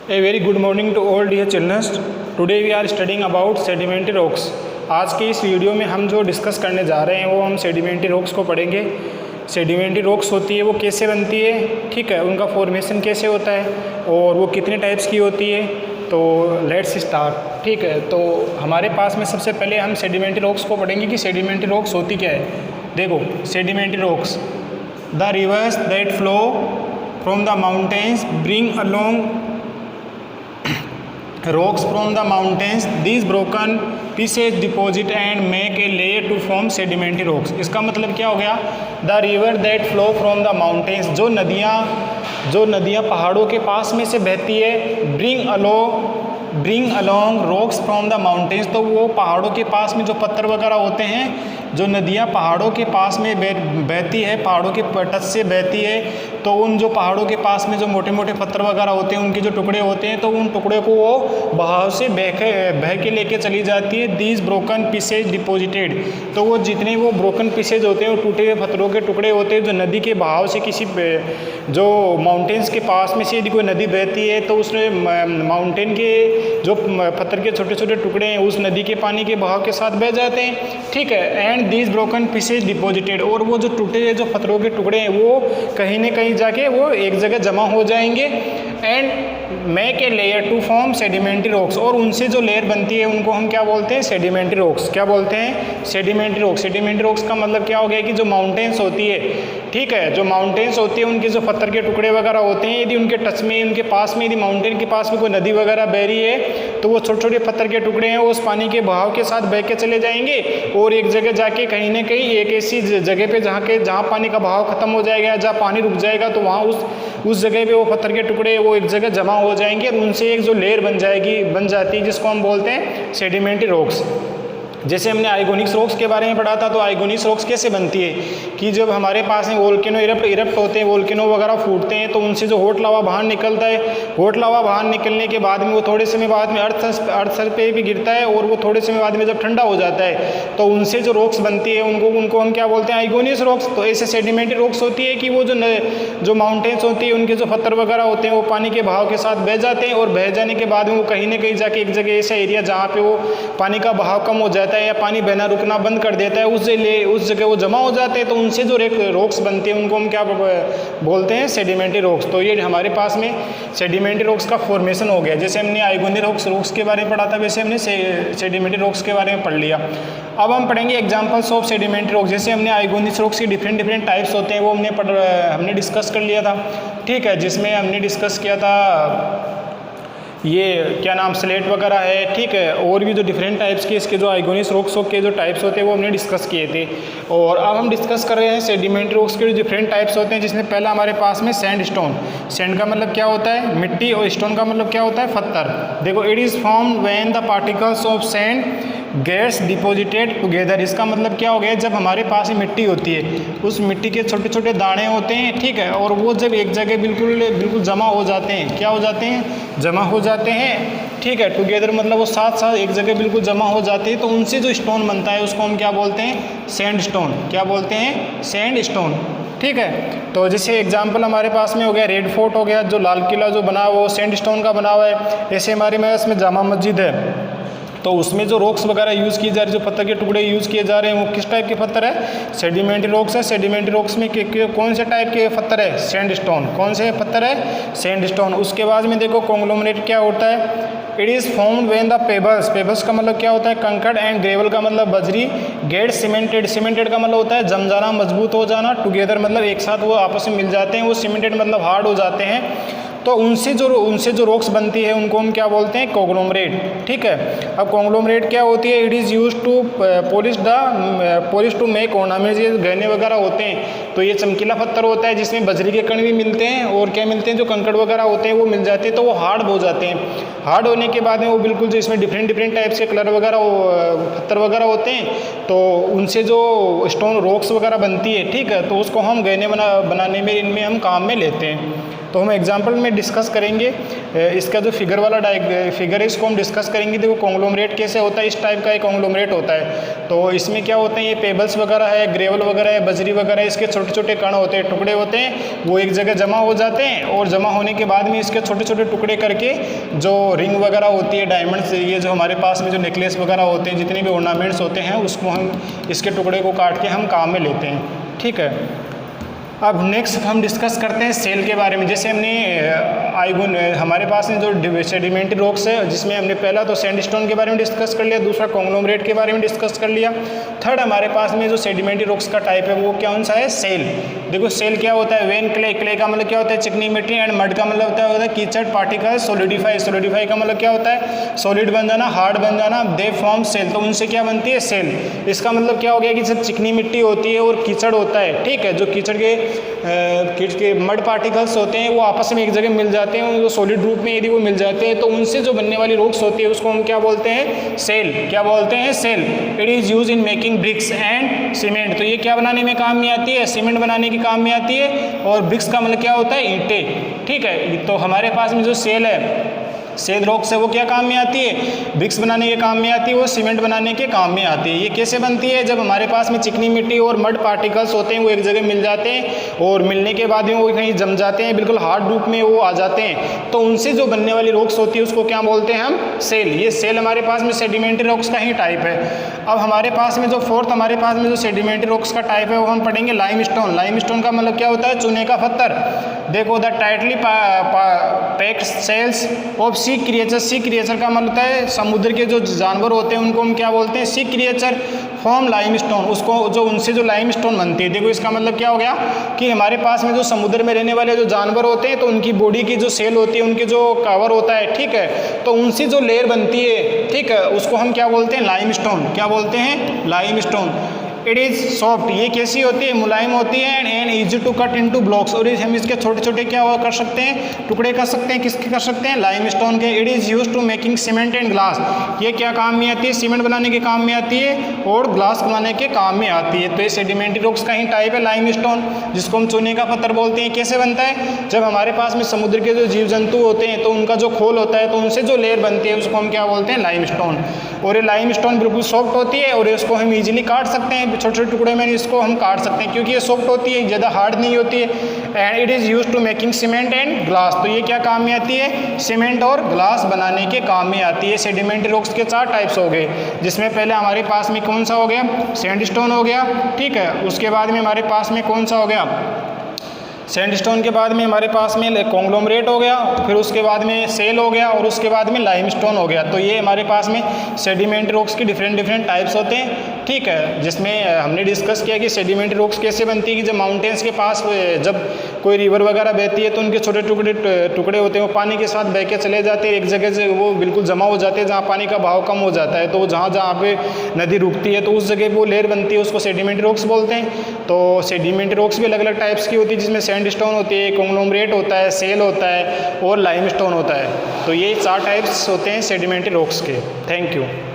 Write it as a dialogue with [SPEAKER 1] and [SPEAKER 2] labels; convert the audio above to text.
[SPEAKER 1] A very good morning to all dear children. Today we are studying about sedimentary rocks. आज के इस video में हम जो डिस्कस करने जा रहे हैं वो हम सेडिमेंट्री रॉक्स को पढ़ेंगे। सेडिमेंट्री रॉक्स होती है वो कैसे बनती है, ठीक है, उनका फॉर्मेशन कैसे होता है और वो कितने टाइप्स की होती है। तो लेट्स स्टार्ट, ठीक है। तो हमारे पास में सबसे पहले हम सेडिमेंट्री रॉक्स को पढ़ेंगे कि सेडिमेंट्री रॉक्स होती क्या है। देखो, sedimentary rocks, the reverse that flow from the mountains bring along rocks from the mountains. These broken pieces deposit and make a layer to form sedimentary rocks. इसका मतलब क्या हो गया? The river that flow from the mountains, जो नदियाँ पहाड़ों के पास में से बहती है, bring along rocks from the mountains, तो वो पहाड़ों के पास में जो पत्थर वगैरह होते हैं, जो नदियाँ पहाड़ों के पास में बहती है, पहाड़ों के तट से बहती है, तो उन जो पहाड़ों के पास में जो मोटे मोटे पत्थर वगैरह होते हैं, उनके जो टुकड़े होते हैं, तो उन टुकड़े को वो बहाव से बह के लेके चली जाती है। दीज ब्रोकन पीसेज डिपोजिटेड, तो वो जितने वो ब्रोकन पीसेज होते हैं, वो टूटे हुए पत्थरों के टुकड़े होते हैं, जो नदी के बहाव से किसी जो माउंटेन्स के पास में से यदि कोई नदी बहती है, तो उसमें माउंटेन के जो पत्थर के छोटे छोटे टुकड़े हैं उस नदी के पानी के बहाव के साथ बह जाते हैं, ठीक है। And these broken pieces deposited, और वो जो टूटे हुए जो पत्थरों के टुकड़े हैं वो कहीं न कहीं जाके वो एक जगह जमा हो जाएंगे। And make a layer to form sedimentary rocks, और उनसे जो लेयर बनती है उनको हम क्या बोलते हैं? Sedimentary rocks. क्या बोलते हैं? Sedimentary rocks. सेडिमेंट्री रॉक्स का मतलब क्या हो गया कि जो माउंटेन्स होती है, ठीक है, जो माउंटेन्स होती है उनके जो पत्थर के टुकड़े वगैरह होते हैं, यदि उनके टच में, उनके पास में, यदि माउंटेन के पास में कोई नदी वगैरह बह रही है, तो वो छोटे छोटे पत्थर के टुकड़े हैं, वो उस पानी के बहाव के साथ बह के चले जाएंगे और एक जगह जाके कहीं ना कहीं एक ऐसी जगह पे जहाँ पानी का बहाव खत्म हो जाएगा, जहाँ पानी रुक जाएगा, तो वहाँ उस जगह पे वो पत्थर के टुकड़े वो एक जगह जमा हो जाएंगे और उनसे एक जो लेयर बन जाती है, जिसको हम बोलते हैं सेडिमेंट्री रॉक्स। जैसे हमने आइगोनिक्स रॉक्स के बारे में पढ़ा था, तो आइगोनिक्स रॉक्स कैसे बनती है कि जब हमारे पास में वोल्केनो इरप्ट होते हैं, वोल्केनो वगैरह फूटते हैं, तो उनसे जो हॉट लावा बाहर निकलता है, हॉट लावा बाहर निकलने के बाद में वो थोड़े समय बाद में अर्थ पे भी गिरता है, और वो थोड़े समय बाद में जब ठंडा हो जाता है, तो उनसे जो रॉक्स बनती है उनको हम क्या बोलते हैं? आइगोनिक्स रॉक्स। तो ऐसे सेडिमेंट्री रॉक्स होती है कि वो जो माउंटेन्स होती है उनके जो पत्थर वगैरह होते हैं वो पानी के बहाव के साथ बह जाते हैं, और बह जाने के बाद में वो कहीं ना कहीं जाके एक जगह ऐसा एरिया जहाँ पे वो पानी का बहाव कम हो जाता है या पानी बहना रुकना बंद कर देता है, उस जगह वो जमा हो जाते हैं, तो उनसे जो रॉक्स बनते हैं उनको हम क्या बोलते हैं? Sedimentary rocks. तो ये हमारे पास में सेडिमेंट्री रॉक्स का फॉर्मेशन हो गया। जैसे हमने आइगोनिक्स रॉक्स के बारे में पढ़ा था, वैसे हमने सेडिमेंट्री रॉक्स के बारे में पढ़ लिया। अब हम पढ़ेंगे एग्जांपल्स ऑफ सेडिमेंट्री रॉक्स। जैसे हमने आइगोनिक्स रॉक्स के डिफरेंट टाइप्स होते हैं वो हमने डिस्कस कर लिया था, ठीक है, जिसमें हमने डिस्कस किया था ये क्या नाम, स्लेट वगैरह है, ठीक है, और भी जो डिफरेंट टाइप्स के इसके जो आइगोनिक्स रॉक्स के जो टाइप्स होते हैं वो हमने डिस्कस किए थे। और अब हम डिस्कस कर रहे हैं सेडिमेंट्री रॉक्स के जो डिफरेंट टाइप्स होते हैं, जिसमें पहला हमारे पास में सैंडस्टोन। सैंड का मतलब क्या होता है? मिट्टी, और स्टोन का मतलब क्या होता है? पत्थर। देखो, it is formed when the particles of sand gets deposited together. इसका मतलब क्या हो गया? जब हमारे पास मिट्टी होती है, उस मिट्टी के छोटे छोटे दाने होते हैं, ठीक है, और वो जब एक जगह बिल्कुल जमा हो जाते हैं, क्या हो जाते हैं? जमा हो जाते हैं, ठीक है। टुगेदर मतलब वो साथ साथ एक जगह बिल्कुल जमा हो जाते हैं, तो उनसे जो स्टोन बनता है उसको हम क्या बोलते हैं? सैंडस्टोन। क्या बोलते हैं? सैंडस्टोन, ठीक है। तो जैसे एग्जांपल हमारे पास में हो गया रेड फोर्ट हो गया, जो लाल किला जो बना हुआ वो सैंडस्टोन का बना हुआ है। ऐसे हमारे पास में जामा मस्जिद है, तो उसमें जो रॉक्स वगैरह यूज़ किए जा रहे हैं, जो पत्थर के टुकड़े यूज़ किए जा रहे हैं, वो किस टाइप के पत्थर है? सेडिमेंट्री रॉक्स है। सेडिमेंट्री रॉक्स में कौन से टाइप के पत्थर है? सैंडस्टोन। कौन से पत्थर है? सैंडस्टोन। उसके बाद में देखो कॉन्ग्लोमरेट क्या होता है? It is formed when the pebbles का मतलब क्या होता है? कंकड़, एंड ग्रेवल का मतलब बजरी, गेट सीमेंटेड का मतलब होता है जम जाना, मजबूत हो जाना, टुगेदर मतलब एक साथ वो आपस में मिल जाते हैं, वो सीमेंटेड मतलब हार्ड हो जाते हैं, तो उनसे जो रॉक्स बनती है उनको हम क्या बोलते हैं? कॉन्ग्लोमरेट, ठीक है। अब कॉन्ग्लोमरेट क्या होती है? It is use to polish to make ornaments. ये गहने वगैरह होते हैं, तो ये चमकीला पत्थर होता है जिसमें बजरी के कण भी मिलते हैं, और क्या मिलते हैं? जो कंकड़ वगैरह होते हैं वो मिल जाते हैं, तो वो हार्ड हो जाते हैं। हार्ड होने के बाद में वो बिल्कुल जो इसमें डिफरेंट टाइप्स के कलर वगैरह पत्थर वगैरह होते हैं, तो उनसे जो स्टोन रॉक्स वगैरह बनती है, ठीक है, तो उसको हम गहने बनाने में इनमें हम काम में लेते हैं। तो हम एग्जांपल में डिस्कस करेंगे। इसका जो फिगर वाला फिगर है इसको हम डिस्कस करेंगे। देखो कॉन्ग्लोमरेट कैसे होता है, इस टाइप का एक कॉन्ग्लोमरेट होता है। तो इसमें क्या होते हैं, ये पेबल्स वगैरह है, ग्रेवल वगैरह है, बजरी वगैरह, इसके छोटे छोटे कण होते हैं, टुकड़े होते हैं, वो एक जगह जमा हो जाते हैं और जमा होने के बाद में इसके छोटे छोटे टुकड़े करके जो रिंग वगैरह होती है, डायमंड्स, ये जो हमारे पास में जो नेकलेस वगैरह होते हैं, जितने भी ऑर्नामेंट्स होते हैं, उसको हम इसके टुकड़े को काट के हम काम में लेते हैं। ठीक है, अब नेक्स्ट हम डिस्कस करते हैं सेल के बारे में। जैसे हमने हमारे पास में जो सेडिमेंट्री रॉक्स है, जिसमें हमने पहला तो सैंडस्टोन के बारे में डिस्कस कर लिया, दूसरा कॉन्ग्लोमरेट के बारे में डिस्कस कर लिया, थर्ड हमारे पास में जो सेडिमेंट्री रॉक्स का टाइप है वो कौन सा है, सेल। देखो सेल क्या होता है, वेन क्ले, क्ले का मतलब क्या होता है चिकनी मिट्टी, एंड मड का मतलब होता है कीचड़, पार्टिकल, सोलिडिफाई, सोलिडिफाई का मतलब क्या होता है सॉलिड बन जाना, हार्ड बन जाना, दे फॉर्म सेल, तो उनसे क्या बनती है सेल। इसका मतलब क्या हो गया कि जब चिकनी मिट्टी होती है और कीचड़ होता है, ठीक है, जो कीचड़ के मड पार्टिकल्स होते हैं वो आपस में एक जगह मिल जाते हैं, उनको सॉलिड रूप में यदि वो मिल जाते हैं तो उनसे जो बनने वाली रॉक्स होती है उसको हम क्या बोलते हैं, सेल। क्या बोलते हैं, shale. It is use in making bricks and cement, तो ये क्या बनाने में काम में आती है, सीमेंट बनाने के काम में आती है। और ब्रिक्स का मतलब क्या होता है, ईंटें। ठीक है, तो हमारे पास में जो सेल है, सेल रॉक्स है, वो क्या काम में आती है, ब्रिक्स बनाने के काम में आती है, वो सीमेंट बनाने के काम में आती है। ये कैसे बनती है, जब हमारे पास में चिकनी मिट्टी और मड पार्टिकल्स होते हैं वो एक जगह मिल जाते हैं और मिलने के बाद में वो कहीं जम जाते हैं, बिल्कुल हार्ड रूप में वो आ जाते हैं, तो उनसे जो बनने वाली रॉक्स होती है उसको क्या बोलते हैं हम, सेल। ये सेल हमारे पास में सेडिमेंट्री रॉक्स का ही टाइप है। अब हमारे पास में जो फोर्थ हमारे पास में जो सेडिमेंट्री रॉक्स का टाइप है वो हम पढ़ेंगे लाइमस्टोन। लाइमस्टोन का मतलब क्या होता है, चूने का पत्थर। देखो the tightly packed cells of sea creature, sea creature का मतलब होता है समुद्र के जो जानवर होते हैं उनको हम क्या बोलते हैं, सी क्रिएचर फॉर्म लाइमस्टोन, उसको जो उनसे जो लाइमस्टोन बनती है। देखो इसका मतलब क्या हो गया कि हमारे पास में जो समुद्र में रहने वाले जो जानवर होते हैं तो उनकी बॉडी की जो सेल होती है, उनके जो कवर होता है, ठीक है, तो उनसे जो लेयर बनती है, ठीक है, उसको हम क्या बोलते हैं, लाइमस्टोन। क्या बोलते हैं, लाइमस्टोन। इट इज़ सॉफ्ट, ये कैसी होती है, मुलायम होती है, and easy to cut into blocks, और हम इसके छोटे छोटे क्या कर सकते हैं, टुकड़े कर सकते हैं, किसके कर सकते हैं, लाइमस्टोन के। It is use to making cement and glass, ये क्या काम में आती है, सीमेंट बनाने के काम में आती है और ग्लास बनाने के काम में आती है। तो ये सेडिमेंट्री रॉक्स का ही टाइप है लाइमस्टोन, जिसको हम चूने का पत्थर बोलते हैं। कैसे बनता है, जब हमारे पास में समुद्र के जो जीव जंतु होते हैं तो उनका जो खोल होता है तो उनसे जो लेयर बनती है उसको हम क्या बोलते हैं, लाइमस्टोन। और ये लाइमस्टोन बिल्कुल सॉफ्ट होती है और इसको हम इजीली काट सकते हैं, छोटे छोटे टुकड़े में इसको हम काट सकते हैं क्योंकि ये सॉफ्ट होती है, ज़्यादा हार्ड नहीं होती है। And it is use to making cement and glass, तो ये क्या काम में आती है, सीमेंट और ग्लास बनाने के काम में आती है। सेडिमेंट्री रॉक्स के 4 टाइप्स हो गए, जिसमें पहले हमारे पास में कौन सा हो गया, सैंडस्टोन हो गया, ठीक है। उसके बाद में हमारे पास में कौन सा हो गया, सैंडस्टोन के बाद में हमारे पास में कॉन्ग्लोमरेट हो गया, फिर उसके बाद में सेल हो गया और उसके बाद में लाइमस्टोन हो गया। तो ये हमारे पास में सेडिमेंट्री रॉक्स की डिफरेंट टाइप्स होते हैं, ठीक है। जिसमें हमने डिस्कस किया कि सेडिमेंट्री रॉक्स कैसे बनती है कि जब माउंटेन्स के पास जब कोई रिवर वगैरह बहती है तो उनके छोटे टुकड़े होते हैं, वो पानी के साथ बह के चले जाते हैं, एक जगह से वो बिल्कुल जमा हो जाते हैं जहाँ पानी का बहाव कम हो जाता है, तो जहाँ जहाँ पे नदी रुकती है तो उस जगह वो लेयर बनती है, उसको सेडिमेंट्री रॉक्स बोलते हैं। तो सेडिमेंट्री रॉक्स भी अलग अलग टाइप्स की होती है, जिसमें सैंडस्टोन होती है, कॉन्ग्लोमरेट होता है, सेल होता है और लाइमस्टोन होता है। तो ये 4 टाइप्स होते हैं सेडिमेंट्री रॉक्स के। Thank you.